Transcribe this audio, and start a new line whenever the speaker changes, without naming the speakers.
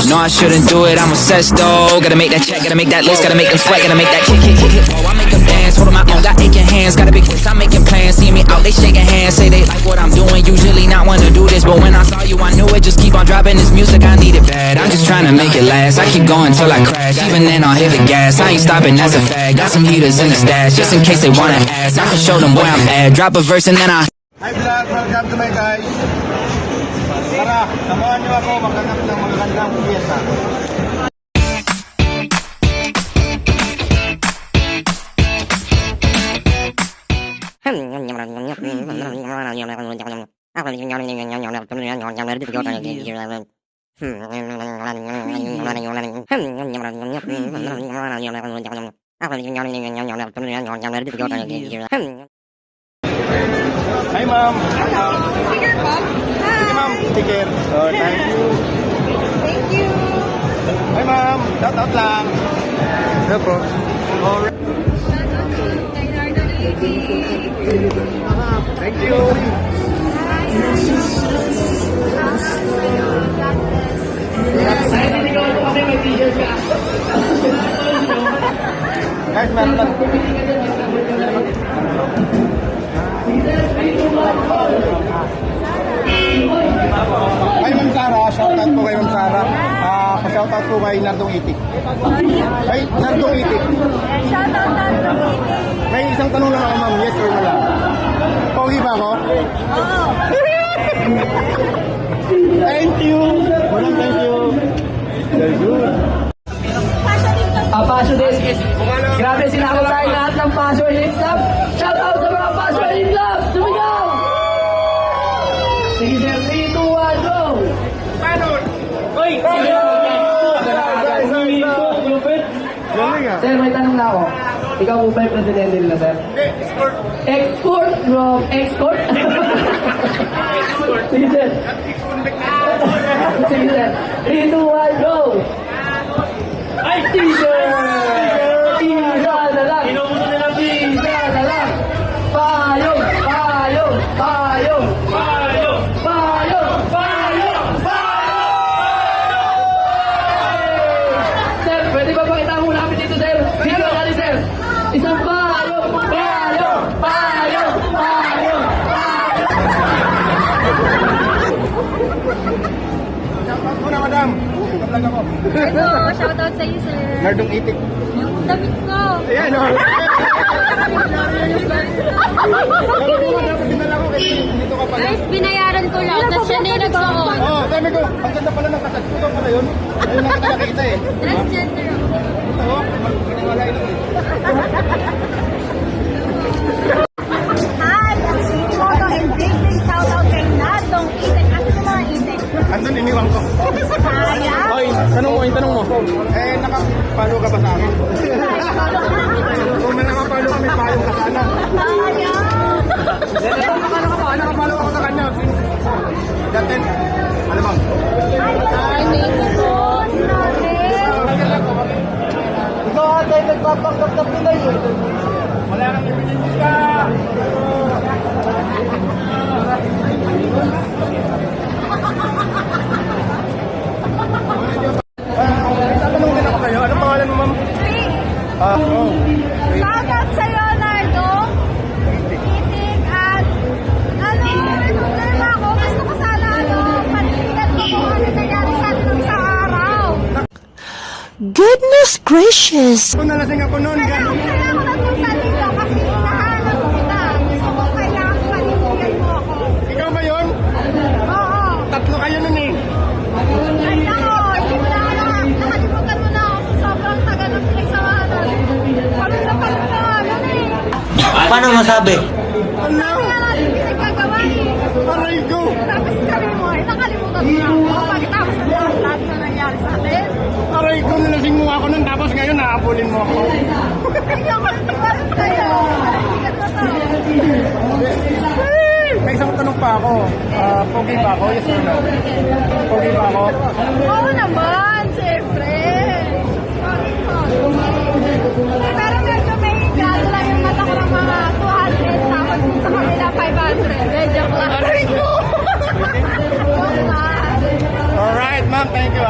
No, I shouldn't do it, I'm obsessed though. Gotta make that check, gotta make that list, gotta make them sweat, gotta make that kick. Oh, I make them dance, holding my own, got aching hands. Got a big list, I'm making plans. See me out, they shaking hands, say they like what I'm doing. Usually not wanna do this, but when I saw you, I knew it. Just keep on dropping this music, I need it bad. I'm just trying to make it last. I keep going till I crash, even then I'll hit the gas. I ain't stopping, that's a fact. Got some heaters in the stash, just in case they wanna ask. I can show them where I'm at. Drop a verse and then I.
Hi vlog, welcome to my guys. Tara, samahan niyo ako maghanap ng magandang piyesa. Hi ma'am.
Sticker po?
Sige ma'am, sticker. Oh, thank you.
Thank you.
Hi ma'am, shout out lang. Hello po. Alright. Thank you. Guys, meron lang. Hi Ma'am Sara, shoutout po kay Ma'am Sara. Pa-shoutout po kay Nardong Itik. Ay, Nardong Itik.
Shoutout Nardong Itik.
May isang tanong lang ako ma'am, yes or no lang. Pogi ba ako?
Oo.
Thank you. Madam, thank you. Very good.
Passion din. Grabe sinako tayo lahat ng Passion in Love. Shout out sa mga Passion in Love. Sumigaw! Sige sir, 3, 2, 1, go! Uy! Sir, may tanong na ako. Ikaw po ba yung presidente nila, sir? Escort. Escort? Bro, escort? Sige sir. Sige sir. 3, 2, 1, go! Ay, t-shirt! Pisa na lang! Pisa na lang! Payong! Payong! Payong! Payong! Payong! Payong! Payong! Sir, pwede ba pakita muna kami dito, sir? Dito kali, sir! Isang payong! Payong! Payong! Payong!
Shoutout po na madam. Vlog ako.
Ito, shoutout sa iyo, sir.
Nardong Itik.
Yung damit ko.
Ayan o. Dapat dinala ko kasi dito ka pala.
Guys, binayaran ko lang. Tapos siya na yung nagsuot.
Oo, sabi ko, ang ganda pala ng katat ko. Ito pala yun. Ayun lang kita nakita eh.
Transgender ako.
Ito o, wala ito eh.
Hi, photo and big shoutout kay Nardong Itik. Kasi yung mga Itik.
Andun, iniwang ko.
Sayang.
Oy, tanong mo. Eh, nakapalo ka ba sa akin? Kung may nakapalo ka, may palo ka sana.
Sayang.
Nakapalo ako sa kanya. Datin, ano bang?
Ay, thank you po. Grabe.
Ikaw ate, nagpapanggap nila yun. Wala kang ibigin ka. Tatanong din ako kayo. Anong pangalan mo, ma'am? Oh.
Shoutout sa'yo, Nardong Itik, at may problema ako. Gusto ko sana panindigan ko kung ano nangyari sa atin ng isang araw.
Goodness gracious!
Kung nalasing ako noon,
Kaya ako nagpunta dito kasi hinahanap ko kita. Gusto ko kailangan panindigan mo ako.
ikaw ba yun?
Oo.
Tatlo kayo nun eh.
Ay nako, hindi mo na nakalimutan mo na ako sa sobrang tagal ng pinagsamahan natin. Parang napalit ka nga nun eh.
Paano masabi?
Ano?
Kaya natin pinaggagawa eh.
Aray ko.
Tapos sabi mo, nakalimutan mo na ako. Pagkatapos ng lahat na nangyari sa atin.
Aray ko, nalasing mo ako nun. Tapos ngayon, naabulin mo ako.
Hindi ako nagtiwala sa'yo. Panindigan mo to.
May isang tanong pa ako. Pogi ba ako? Yes or no? Pogi ba ako?
Oo naman, siyempre. Sorry po. Pero medyo may grado lang yung mata ko ng mga 200 tapos sa kanila 500. Medyo lang. Sorry ko.
Alright, ma'am. Thank you,